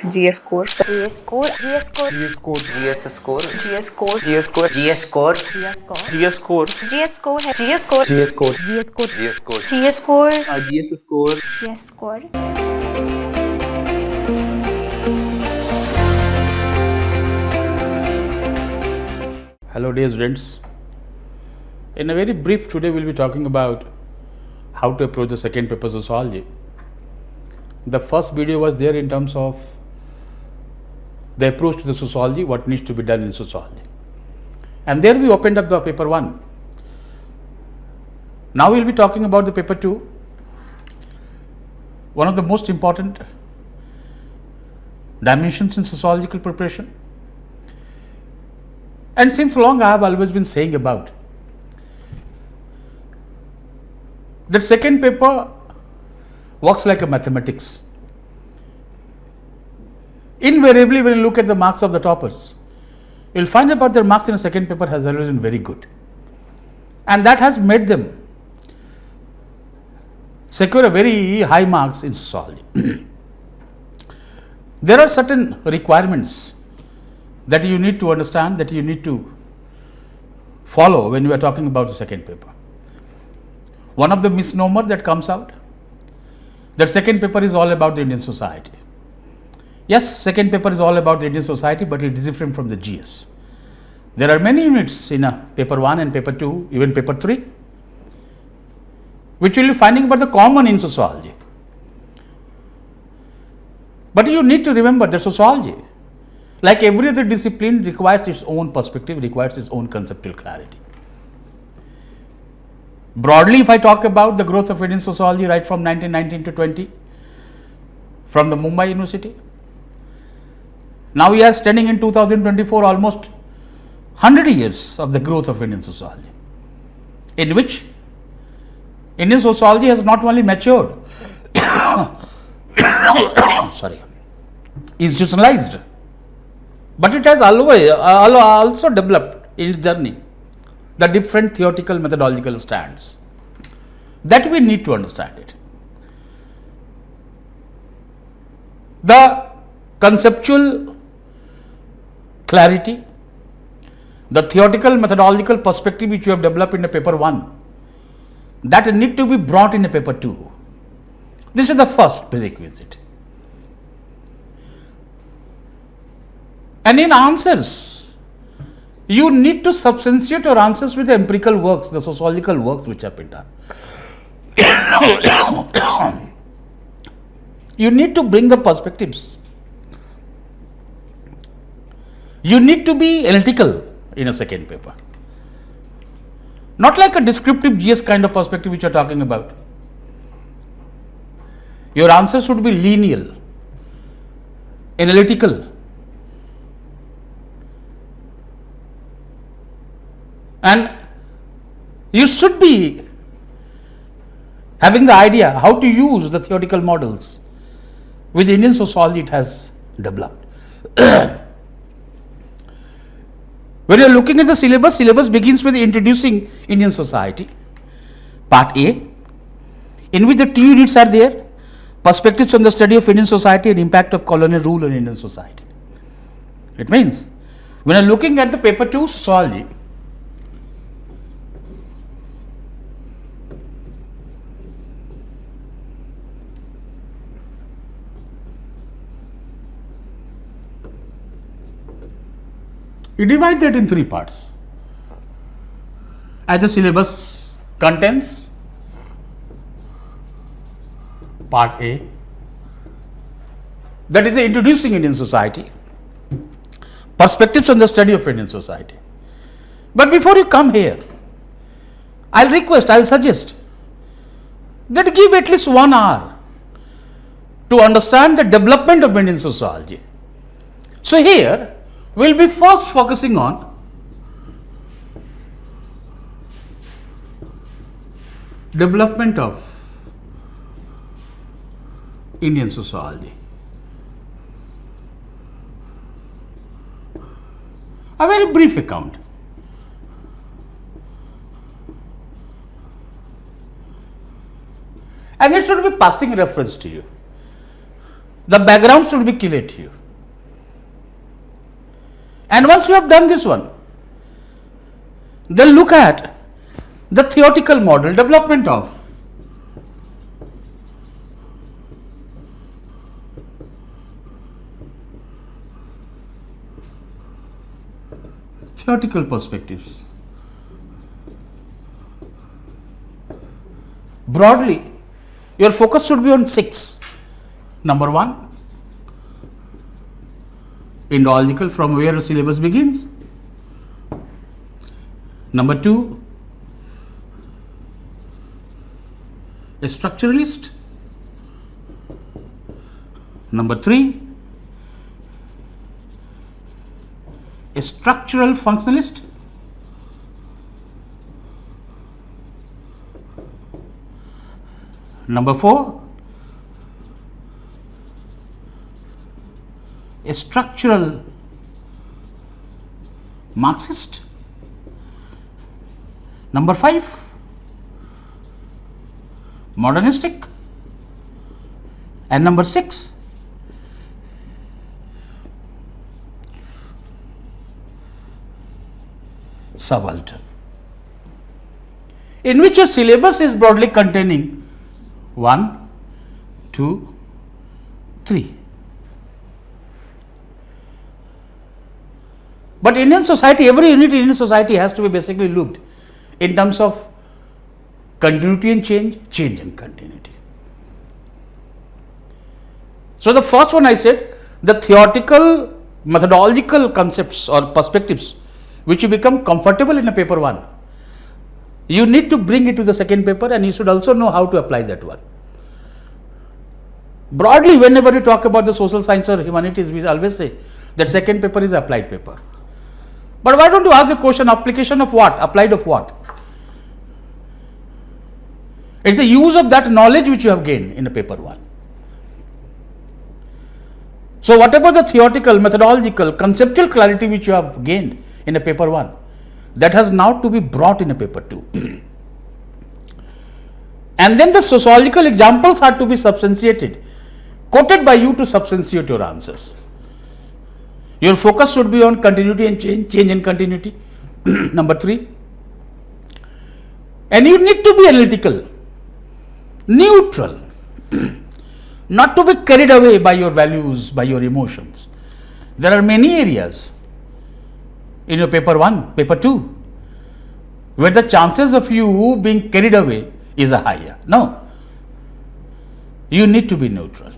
GS score, GS score, GS score, GS score, GS score, GS score, GS score, GS score, GS score, GS score, GS score है GS score, GS score, GS score, GS score, GS score, GS score. GS score. Hello dear students. In a very brief, today we will be talking about how to approach the second paper sociology. The first video was there in terms of the approach to the sociology, what needs to be done in sociology. And there we opened up the paper 1. Now we will be talking about the paper 2. One of the most important dimensions in sociological preparation. And since long I have always been saying about that second paper works like a mathematics. Invariably, when you look at the marks of the toppers, you will find about their marks in a second paper has always been very good. And that has made them secure a very high marks in sociology. There are certain requirements that you need to understand, that you need to follow when you are talking about the second paper. One of the misnomer that comes out, that second paper is all about the Indian society. Yes, second paper is all about the Indian society, but it is different from the GS. There are many units in paper 1 and paper 2, even paper 3, which you will be finding about the common in sociology. But you need to remember that sociology, like every other discipline, requires its own perspective, requires its own conceptual clarity. Broadly, if I talk about the growth of Indian sociology right from 1919 to 20, from the Mumbai University, now we are standing in 2024, almost 100 years of the growth of Indian sociology, in which Indian sociology has not only matured, institutionalized, but it has also developed in its journey the different theoretical methodological stands. That we need to understand it. The conceptual clarity, the theoretical methodological perspective which you have developed in the paper 1, that need to be brought in a paper 2. This is the first prerequisite. And in answers, you need to substantiate your answers with the empirical works, the sociological works which have been done. You need to bring the perspectives. You need to be analytical in a second paper. Not like a descriptive GS kind of perspective which you are talking about. Your answers should be linear, analytical, and you should be having the idea how to use the theoretical models with Indian sociology it has developed. When you are looking at the syllabus begins with introducing Indian society, part A, in which the 2 units are there, perspectives on the study of Indian society and impact of colonial rule on Indian society. It means, when you are looking at the paper 2 sociology, you divide that in 3 parts. As the syllabus contains, part A, that is the introducing Indian society, perspectives on the study of Indian society. But before you come here, I will suggest that give at least 1 hour to understand the development of Indian sociology. So here, we will be first focusing on development of Indian sociology. A very brief account. And it should be passing reference to you. The background should be clear to you. And once you have done this one, then look at the theoretical model development of theoretical perspectives. Broadly, your focus should be on 6. Number 1, Indological, from where the syllabus begins. Number 2, a structuralist. Number 3, a structural functionalist. Number 4, a structural Marxist. Number 5, modernistic. And number 6, subaltern, in which your syllabus is broadly containing 1, 2, 3. But Indian society, every unit in Indian society has to be basically looked in terms of continuity and change, change and continuity. So, the first one I said, the theoretical methodological concepts or perspectives which you become comfortable in a paper 1, you need to bring it to the second paper, and you should also know how to apply that one. Broadly, whenever you talk about the social science or humanities, we always say that second paper is applied paper. But why don't you ask the question, application of what? Applied of what? It's the use of that knowledge which you have gained in a paper 1. So, whatever the theoretical, methodological, conceptual clarity which you have gained in a paper 1, that has now to be brought in a paper 2. And then the sociological examples are to be substantiated, quoted by you to substantiate your answers. Your focus should be on continuity and change, change and continuity. Number 3. And you need to be analytical, neutral, not to be carried away by your values, by your emotions. There are many areas in your paper 1, paper 2, where the chances of you being carried away is a higher. No, you need to be neutral.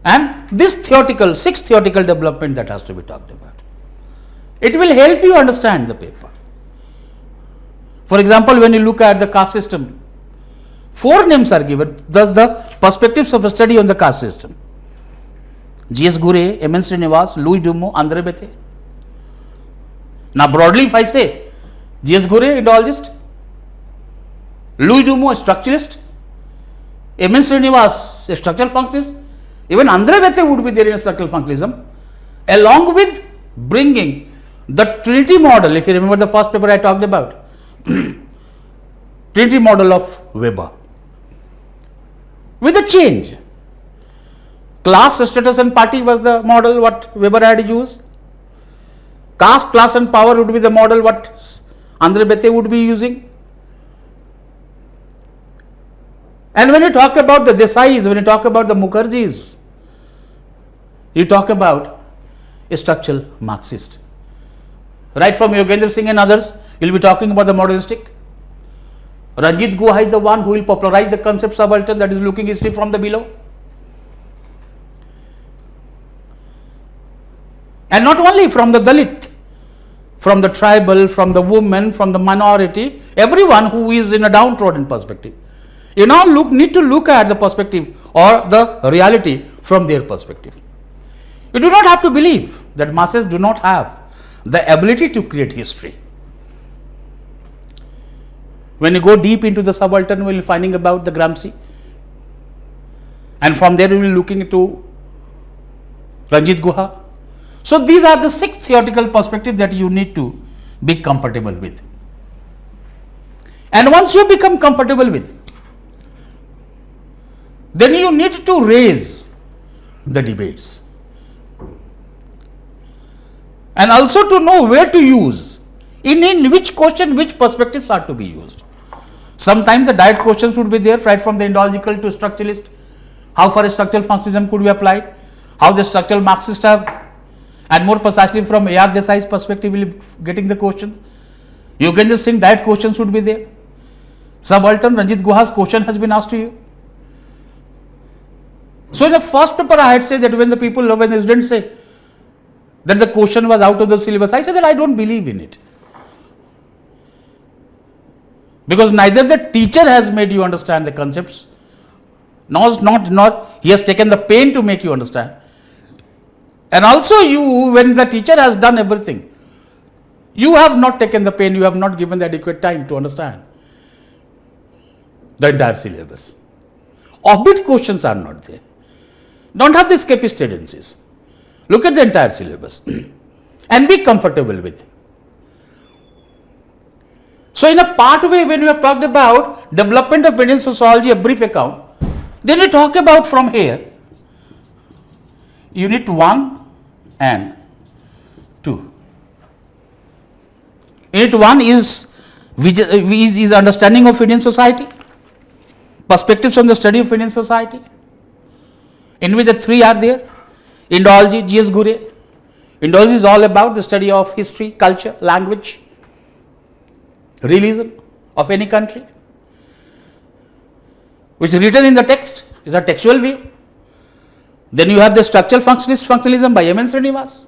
And this theoretical, 6 theoretical development that has to be talked about, it will help you understand the paper. For example, when you look at the caste system, 4 names are given, the perspectives of a study on the caste system. G.S. Gure, M.N. Srinivas, Louis Dumont, Andre Bethe. Now, broadly, if I say G.S. Gure, Indologist, Louis Dumont, a structuralist, M.N. Srinivas, a structural functionalist, even Andre Bethe would be there in structural functionalism, along with bringing the Trinity model. If you remember the first paper I talked about, Trinity model of Weber, with a change. Class, status and party was the model what Weber had used. Caste, class and power would be the model what Andre Bethe would be using. And when you talk about the Desais, when you talk about the Mukherjees, you talk about a structural Marxist. Right from Yogendra Singh and others, you will be talking about the modernistic. Ranjit Guha is the one who will popularize the concept subaltern, that is looking history from the below. And not only from the Dalit, from the tribal, from the woman, from the minority, everyone who is in a downtrodden perspective. You now need to look at the perspective or the reality from their perspective. You do not have to believe that masses do not have the ability to create history. When you go deep into the subaltern, you will be finding about the Gramsci, and from there you will be looking into Ranjit Guha. So, these are the 6 theoretical perspectives that you need to be comfortable with. And once you become comfortable with, then you need to raise the debates. And also to know where to use, in which question, which perspectives are to be used. Sometimes the direct questions would be there, right from the Indological to structuralist. How far structural functionalism could be applied, how the structural Marxists have, and more precisely from A.R. Desai's perspective, will be getting the questions. You can just think direct questions would be there. Subaltern Ranjit Guha's question has been asked to you. So in the first paper, I had said that when the students say that the question was out of the syllabus, I said that I don't believe in it. Because neither the teacher has made you understand the concepts, nor he has taken the pain to make you understand. And also you, when the teacher has done everything, you have not taken the pain, you have not given the adequate time to understand the entire syllabus. Offbeat questions are not there. Don't have the escapist tendencies. Look at the entire syllabus and be comfortable with it. So in a part way, when we have talked about development of Indian sociology, a brief account, then we talk about from here, unit 1 and 2. Unit 1 is understanding of Indian society, perspectives on the study of Indian society, in which the 3 are there. Indology, G.S. Gure. Indology is all about the study of history, culture, language, realism of any country, which is written in the text, is a textual view. Then you have the structural functionalism by M.N. Srinivas.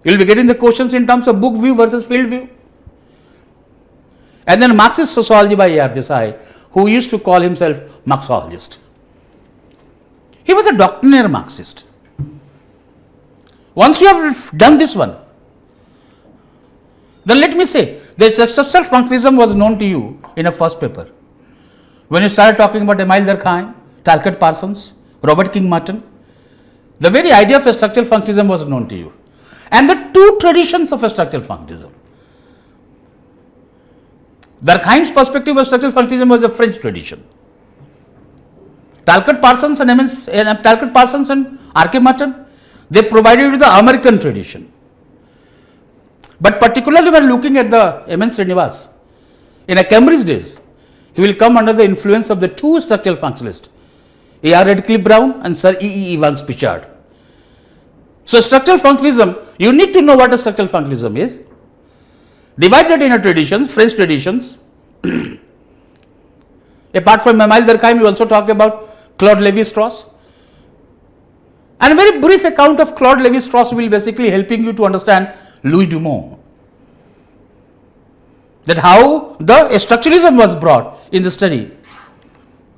You will be getting the questions in terms of book view versus field view. And then Marxist sociology by A.R. Desai, who used to call himself Marxologist. He was a doctrinaire Marxist. Once you have done this one, then let me say, the structural functionalism was known to you in a first paper. When you started talking about Emile Durkheim, Talcott Parsons, Robert King Merton, the very idea of a structural functionalism was known to you. And the 2 traditions of a structural functionalism. Durkheim's perspective of structural functionalism was the French tradition. Talcott Parsons and R.K. Merton, they provided with the American tradition. But particularly when looking at the M.N. Srinivas, in a Cambridge days, he will come under the influence of the 2 structural functionalists, A.R. Radcliffe Brown and Sir E.E. Evans Pritchard. So structural functionalism, you need to know what a structural functionalism is. Divided into traditions, French traditions. Apart from Emile Durkheim, we also talk about Claude Lévi-Strauss. And a very brief account of Claude Lévi-Strauss will basically helping you to understand Louis Dumont. That how the structuralism was brought in the study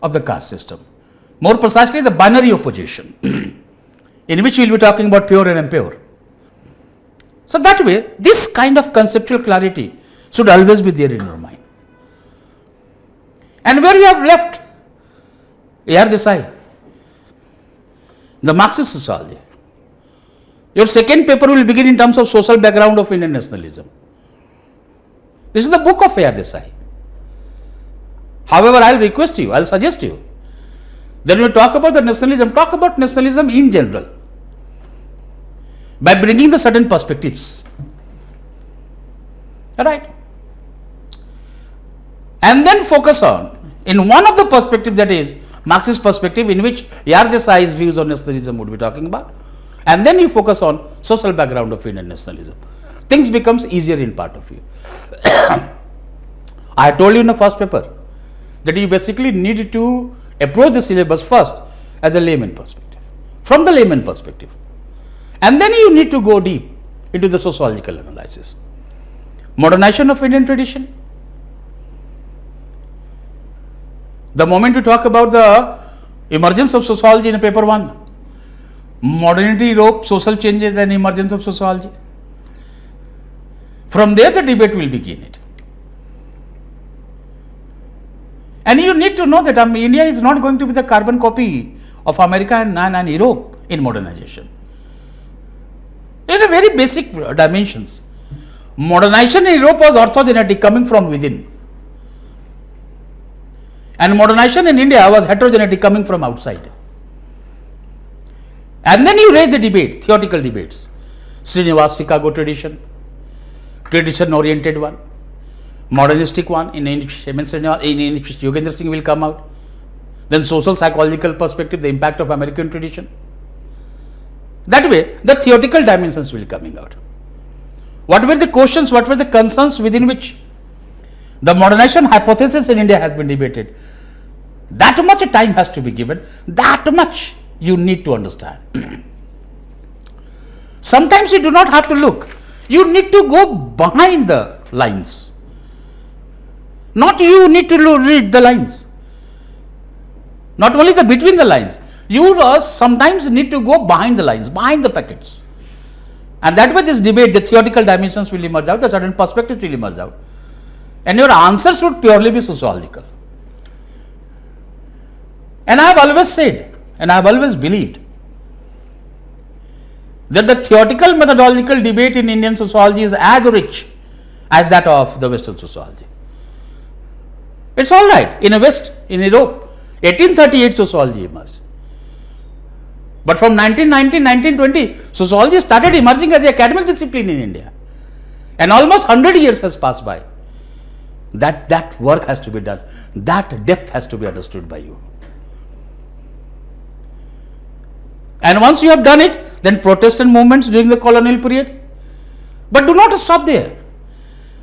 of the caste system. More precisely, the binary opposition, in which we will be talking about pure and impure. So that way, this kind of conceptual clarity should always be there in your mind. And where you have left A.R. Desai, the Marxist sociology. Your second paper will begin in terms of social background of Indian nationalism. This is the book of A.R. Desai. However, I will request you, I will suggest you, that when you talk about the nationalism, talk about nationalism in general, by bringing the certain perspectives. Alright? And then focus on, in one of the perspectives, that is Marxist perspective, in which A.R. Desai's views on nationalism would be talking about, and then you focus on social background of Indian nationalism. Things becomes easier in part of you. I told you in the first paper that you basically need to approach the syllabus first as a layman perspective, from the layman perspective, and then you need to go deep into the sociological analysis. Modernization of Indian tradition. The moment we talk about the emergence of sociology in paper 1, modernity, Europe, social changes and emergence of sociology. From there the debate will begin it. And you need to know that India is not going to be the carbon copy of America and Europe in modernization. In a very basic dimensions. Modernization in Europe was orthogenetic, coming from within. And modernization in India was heterogeneity coming from outside. And then you raise the debate, theoretical debates. Srinivas Chicago tradition oriented one, modernistic one, in which Yogendra Singh will come out. Then social psychological perspective, the impact of American tradition. That way, the theoretical dimensions will coming out. What were the questions, what were the concerns within which the modernization hypothesis in India has been debated? That much time has to be given, that much you need to understand. Sometimes you do not have to look, you need to go behind the lines. Not you need to read the lines. Not only the between the lines, you sometimes need to go behind the lines, behind the packets. And that way this debate, the theoretical dimensions will emerge out, the certain perspectives will emerge out. And your answers would purely be sociological. And I have always said, and I have always believed, that the theoretical methodological debate in Indian sociology is as rich as that of the Western sociology. It's all right in the West, in Europe, 1838 sociology emerged. But from 1919, 1920, sociology started emerging as the academic discipline in India. And almost 100 years has passed by. That work has to be done. That depth has to be understood by you. And once you have done it, then Protestant movements during the colonial period. But do not stop there.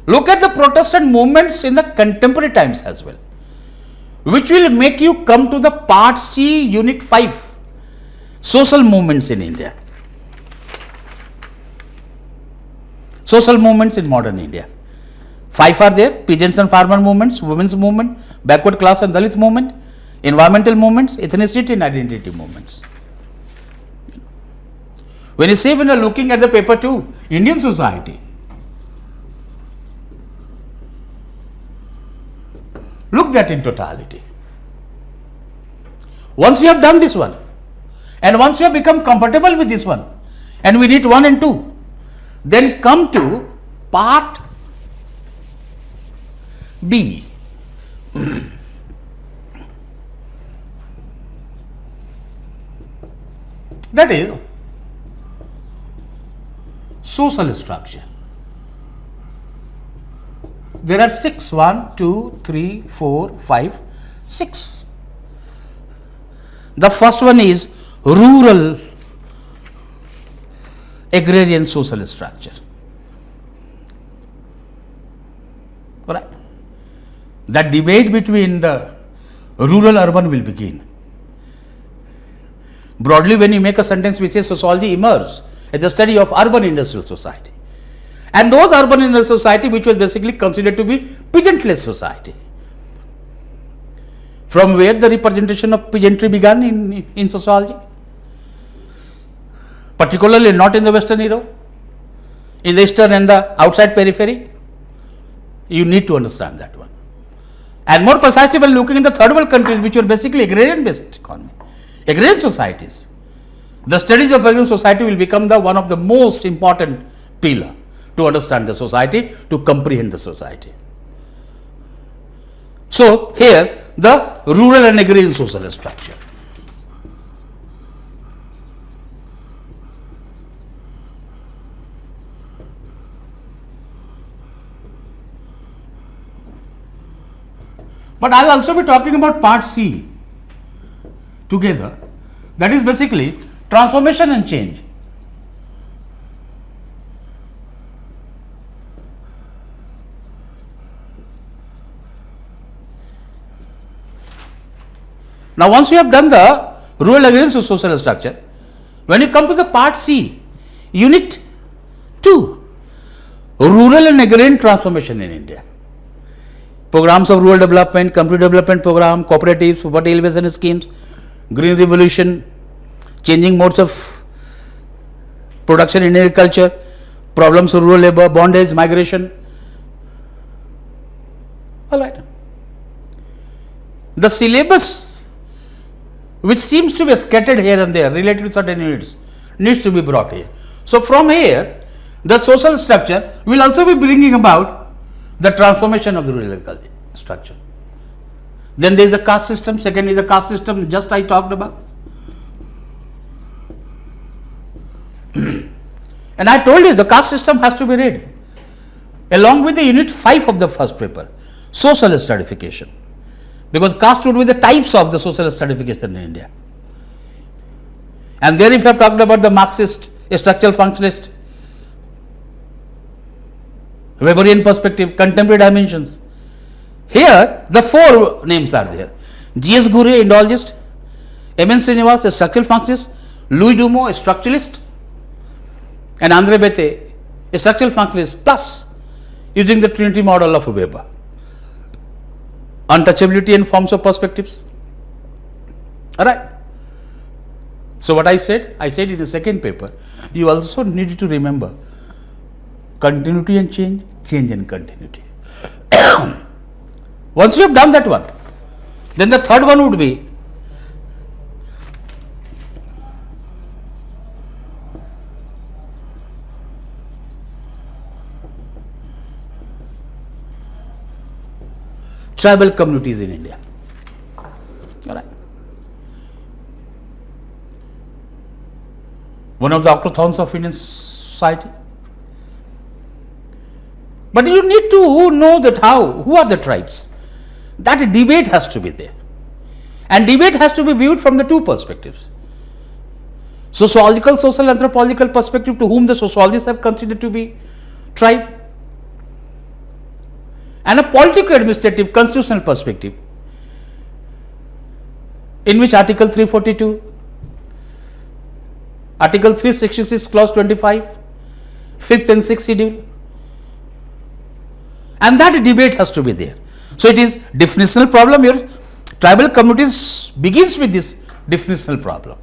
Look at the Protestant movements in the contemporary times as well, which will make you come to the part C, unit 5, social movements in India. Social movements in modern India. 5 are there: peasants and farmer movements, women's movement, backward class and Dalit movement, environmental movements, ethnicity and identity movements. When you say, when you are looking at the paper 2, Indian society, look that in totality. Once we have done this one, and once you have become comfortable with this one, and we read 1 and 2, then come to part B. That is social structure. There are 6, 1, 2, 3, 4, 5, 6. The first one is rural agrarian social structure. Right? The debate between the rural urban will begin. Broadly, when you make a sentence which says sociology emerged as the study of urban industrial society, and those urban industrial society which was basically considered to be peasantless society, from where the representation of peasantry began in sociology, particularly not in the Western Europe, in the eastern and the outside periphery. You need to understand that one. And more precisely, when looking in the third world countries which were basically agrarian based economy, agrarian societies, the studies of agrarian society will become the one of the most important pillar to understand the society, to comprehend the society. So here the rural and agrarian social structure. But I will also be talking about part C together, that is basically transformation and change. Now, once you have done the rural agrarian social structure, when you come to the part C, unit 2, rural and agrarian transformation in India. Programs of rural development, community development program, cooperatives, poverty elevation schemes, green revolution, changing modes of production in agriculture, problems of rural labor, bondage, migration. All right. The syllabus, which seems to be scattered here and there related to certain units, needs to be brought here. So from here, the social structure will also be bringing about the transformation of the rural agriculture structure. Then there is a caste system. Second is a caste system just I talked about. And I told you the caste system has to be read along with the unit 5 of the first paper, social stratification, because caste would be the types of the social stratification in India. And there if you have talked about the Marxist, structural functionalist, Weberian perspective, contemporary dimensions. Here the 4 names are there. G.S. Ghurye, Indologist, M.N. Srinivas, a structural functionalist, Louis Dumont, a structuralist, and Andre Bete, a structural functionalist, plus using the Trinity model of Weber. Untouchability and forms of perspectives. Alright. So what I said in the second paper, you also need to remember continuity and change, change and continuity. Once you have done that one, then the third one would be tribal communities in India. All right. One of the octathons of Indian society. But you need to know that who are the tribes. That debate has to be there. And debate has to be viewed from the 2 perspectives. Sociological, social, anthropological perspective, to whom the sociologists have considered to be tribe, and a political, administrative, constitutional perspective, in which Article 342, Article 366, Clause 25, 5th and 6th schedule, and that debate has to be there. So it is definitional problem here. Tribal communities begins with this definitional problem.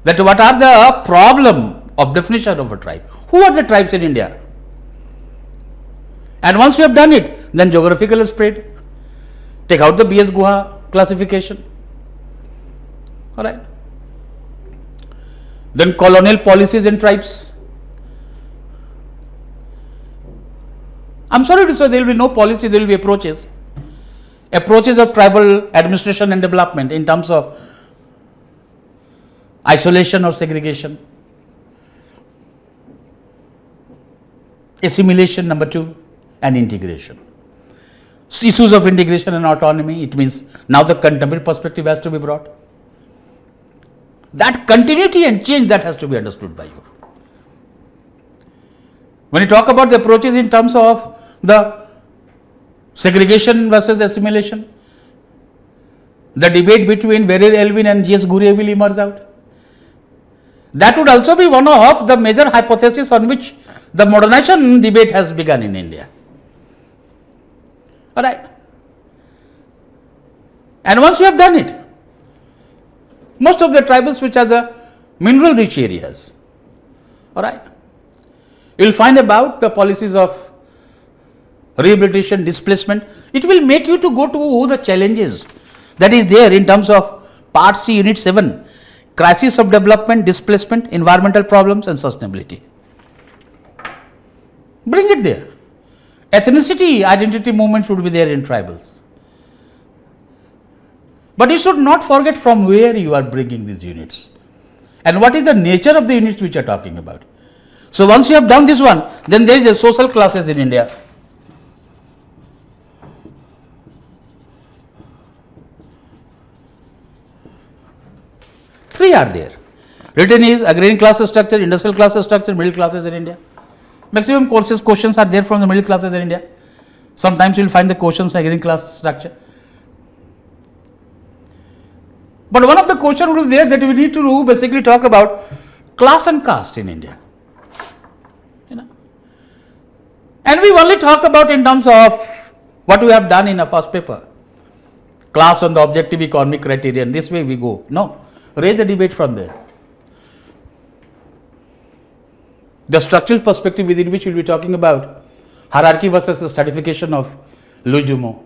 That what are the problem of definition of a tribe? Who are the tribes in India? And once you have done it, then geographical spread. Take out the B.S. Guha classification. Alright. Then colonial policies and tribes. I am sorry to say there will be no policy, there will be approaches. Approaches of tribal administration and development in terms of isolation or segregation. Assimilation, number 2, and integration. So issues of integration and autonomy, it means now the contemporary perspective has to be brought. That continuity and change, that has to be understood by you. When you talk about the approaches in terms of the segregation versus assimilation, the debate between Beryl Elvin and G.S. Ghurye will emerge out. That would also be one of the major hypotheses on which the modernization debate has begun in India. Alright. And once we have done it, most of the tribals which are the mineral rich areas, alright, you will find about the policies of rehabilitation, displacement. It will make you to go to the challenges that is there in terms of Part C, Unit 7, crisis of development, displacement, environmental problems and sustainability. Bring it there. Ethnicity, identity movement should be there in tribals. But you should not forget from where you are bringing these units and what is the nature of the units which you are talking about. So once you have done this one, then there is a social classes in India. Three are there. Written is agrarian class structure, industrial class structure, middle classes in India. Maximum questions are there from the middle classes in India. Sometimes you will find the questions in agrarian class structure. But one of the questions would be there that we need to basically talk about class and caste in India. And we only talk about in terms of what we have done in a first paper. Class on the objective economic criterion, this way we go. No, raise the debate from there. The structural perspective within which we will be talking about hierarchy versus the stratification of Louis Dumont.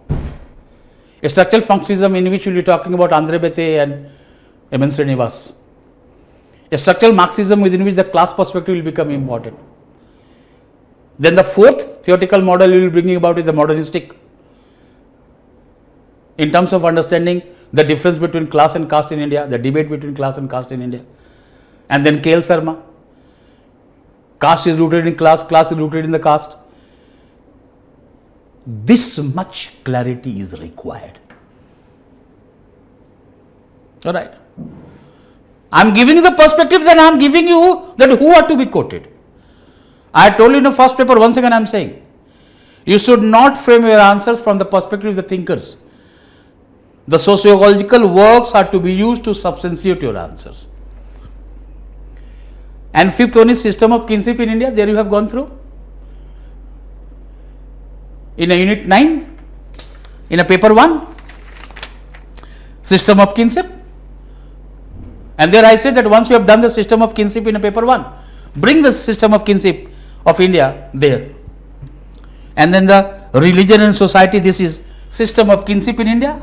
A structural functionalism in which we will be talking about Andre Bete and M.N. Srinivas. A structural Marxism within which the class perspective will become important. Then the fourth theoretical model we will be bringing about is the modernistic in terms of understanding the difference between class and caste in India, the debate between class and caste in India. And then K.L. Sarma, caste is rooted in class, class is rooted in the caste. This much clarity is required. Alright. I am giving you the perspective, then I am giving you that who are to be quoted. I told you in the first paper, once again I am saying, you should not frame your answers from the perspective of the thinkers. The sociological works are to be used to substantiate your answers. And fifth one is system of kinship in India. There you have gone through. In a unit 9, in a paper 1, system of kinship. And there I said that once you have done the system of kinship in a paper 1, bring the system of kinship of India there. And then the religion and society, this is system of kinship in India.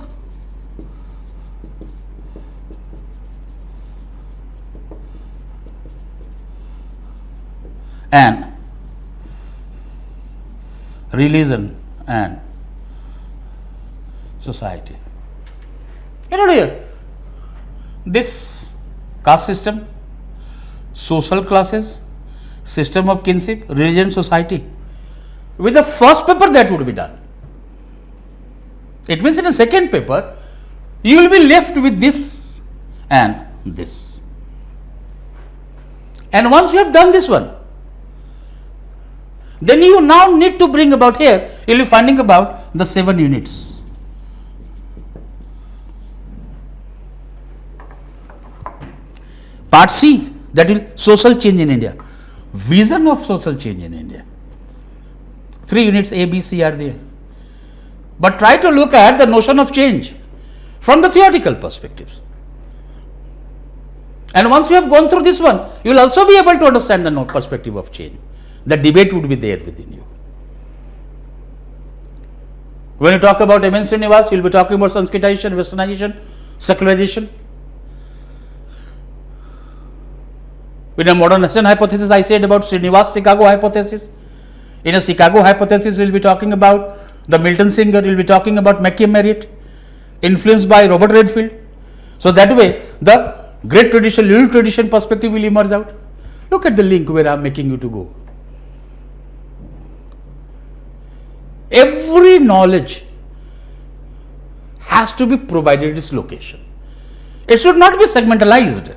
And religion and society. You know here, this caste system, social classes, system of kinship, religion, society. With the first paper that would be done. It means in the second paper, you will be left with this and this. And once you have done this one, then you now need to bring about here, you will be finding about the 7 units. Part C, that is social change in India. Vision of social change in India. 3 units A, B, C are there. But try to look at the notion of change from the theoretical perspectives. And once you have gone through this one, you will also be able to understand the perspective of change. The debate would be there within you. When you talk about M.N. Srinivas, you will be talking about Sanskritization, Westernization, secularization. In a modernization hypothesis, I said about Srinivas Chicago hypothesis. In a Chicago hypothesis, we will be talking about the Milton Singer, we will be talking about McKim Merritt, influenced by Robert Redfield. So that way, the great tradition, little tradition perspective will emerge out. Look at the link where I am making you to go. Every knowledge has to be provided its location. It should not be segmentalized.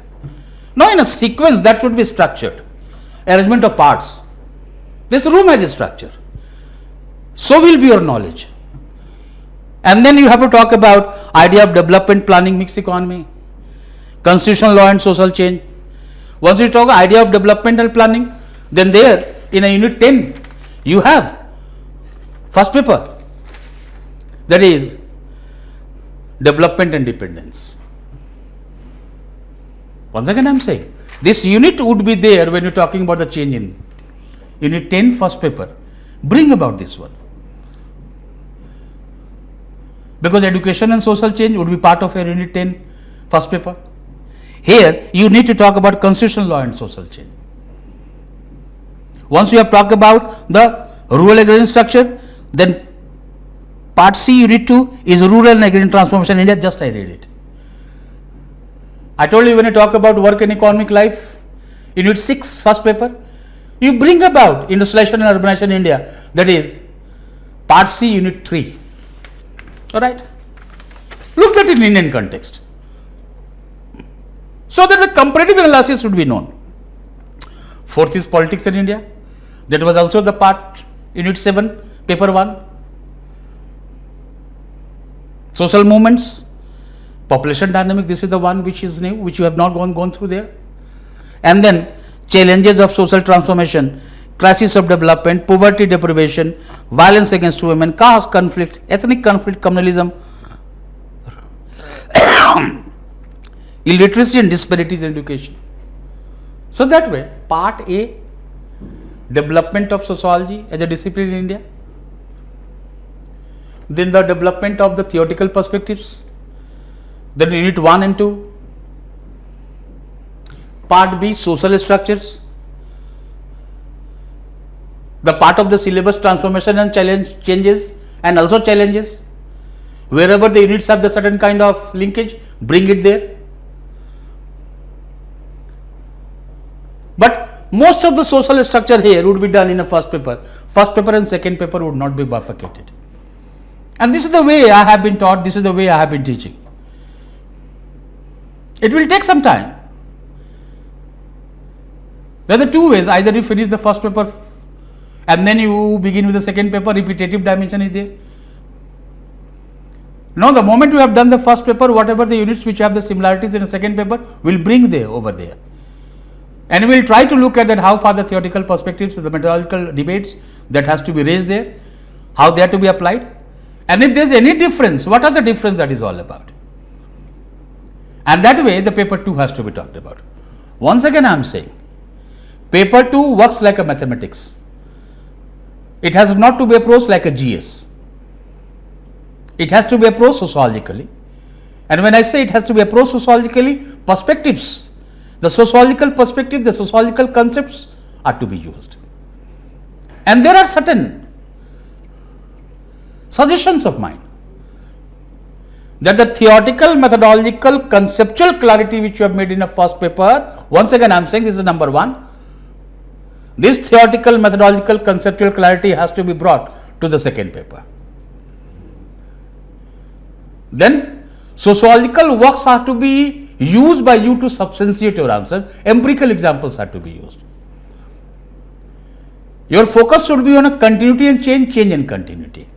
No, in a sequence that should be structured. Arrangement of parts. This room has a structure. So will be your knowledge. And then you have to talk about idea of development, planning, mixed economy, constitutional law and social change. Once you talk idea of development and planning, then there in a unit 10, you have first paper, that is development and dependence. Once again I am saying, this unit would be there when you are talking about the change in unit 10 first paper. Bring about this one. Because education and social change would be part of your unit 10 first paper. Here you need to talk about constitutional law and social change. Once you have talked about the rural agrarian structure, then part C unit 2 is rural and agrarian transformation in India. Just I read it. I told you when you talk about work and economic life, unit 6 first paper, you bring about industrialization and urbanization in India, that is part C unit 3. Alright. Look at it in Indian context, so that the comparative analysis should be known. Fourth is politics in India. That was also the part unit 7 paper 1. Social movements, population dynamic, this is the one which is new, which you have not gone through there. And then challenges of social transformation, crisis of development, poverty deprivation, violence against women, caste conflict, ethnic conflict, communalism, illiteracy and disparities in education. So that way, part A, development of sociology as a discipline in India. Then the development of the theoretical perspectives. Then unit 1 and 2. Part B, social structures. The part of the syllabus transformation and changes and also challenges. Wherever the units have the certain kind of linkage, bring it there. But most of the social structure here would be done in a first paper. First paper and second paper would not be bifurcated. And this is the way I have been taught, this is the way I have been teaching. It will take some time. There are the two ways, either you finish the first paper and then you begin with the second paper, repetitive dimension is there. Now, the moment you have done the first paper, whatever the units which have the similarities in the second paper will bring there over there. And we will try to look at that how far the theoretical perspectives, the methodological debates that has to be raised there, how they are to be applied. And if there is any difference, what are the difference that is all about? And that way the paper 2 has to be talked about. Once again I am saying, paper 2 works like a mathematics. It has not to be approached like a GS. It has to be approached sociologically. And when I say it has to be approached sociologically, perspectives, the sociological perspective, the sociological concepts are to be used. And there are certain suggestions of mine that the theoretical, methodological, conceptual clarity which you have made in a first paper, once again I am saying this is number 1. This theoretical, methodological, conceptual clarity has to be brought to the second paper. Then sociological works are to be used by you to substantiate your answer. Empirical examples are to be used. Your focus should be on a continuity and change, change and continuity.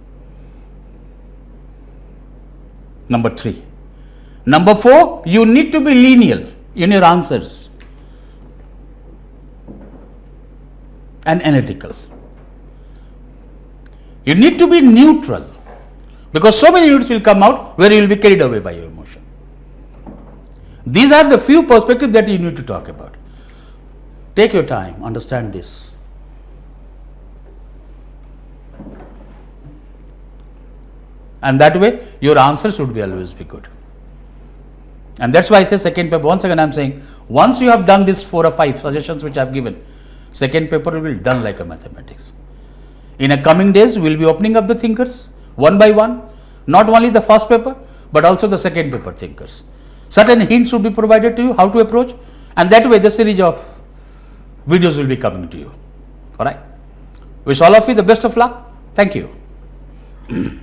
Number 3. Number 4, you need to be linear in your answers and analytical. You need to be neutral, because so many units will come out where you will be carried away by your emotion. These are the few perspectives that you need to talk about. Take your time, understand this. And that way your answers would be always be good. And that's why I say second paper. Once again I am saying, once you have done these 4 or 5 suggestions which I have given, second paper will be done like a mathematics. In a coming days we will be opening up the thinkers one by one, not only the first paper but also the second paper thinkers. Certain hints should be provided to you how to approach, and that way the series of videos will be coming to you. Alright. Wish all of you the best of luck. Thank you.